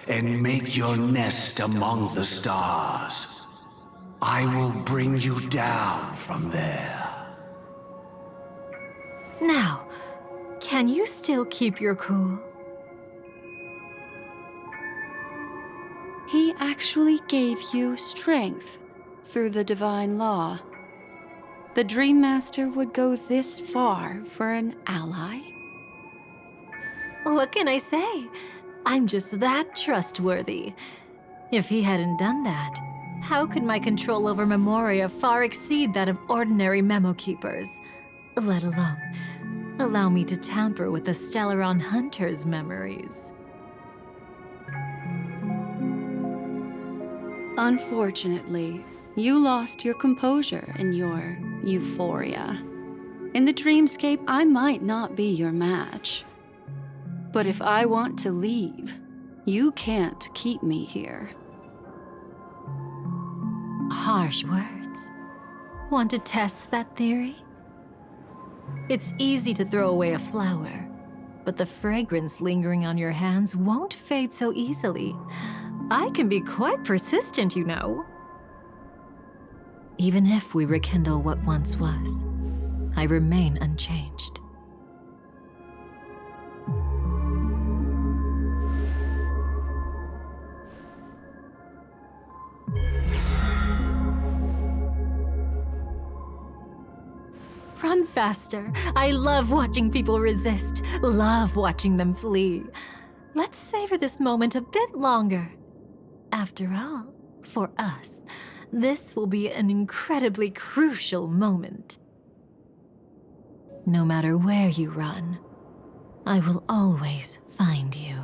and make your nest among the stars, I will bring you down from there. Now, can you still keep your cool? He actually gave you strength through the divine law. The Dream Master would go this far for an ally? What can I say? I'm just that trustworthy. If he hadn't done that, how could my control over Memoria far exceed that of ordinary memo keepers? Let alone allow me to tamper with the Stellaron Hunter's memories. Unfortunately, you lost your composure in your euphoria. In the dreamscape, I might not be your match. But if I want to leave, you can't keep me here. Harsh words. Want to test that theory? It's easy to throw away a flower, but the fragrance lingering on your hands won't fade so easily. I can be quite persistent, you know. Even if we rekindle what once was, I remain unchanged. Run faster. I love watching people resist, love watching them flee. Let's savor this moment a bit longer. After all, for us, this will be an incredibly crucial moment. No matter where you run, I will always find you.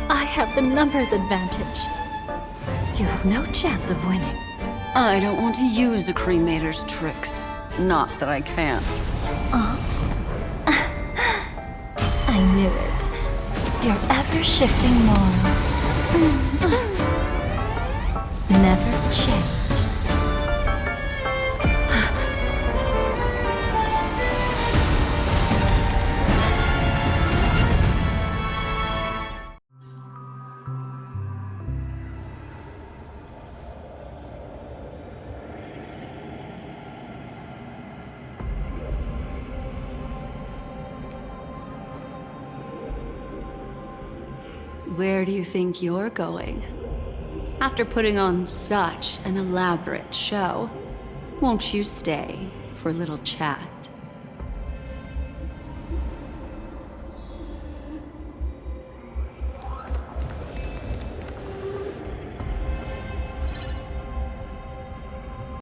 I have the numbers advantage. You have no chance of winning. I don't want to use a cremator's tricks. Not that I can't. I knew it. Your ever-shifting morals. Never changed. Where do you think you're going? After putting on such an elaborate show, won't you stay for a little chat?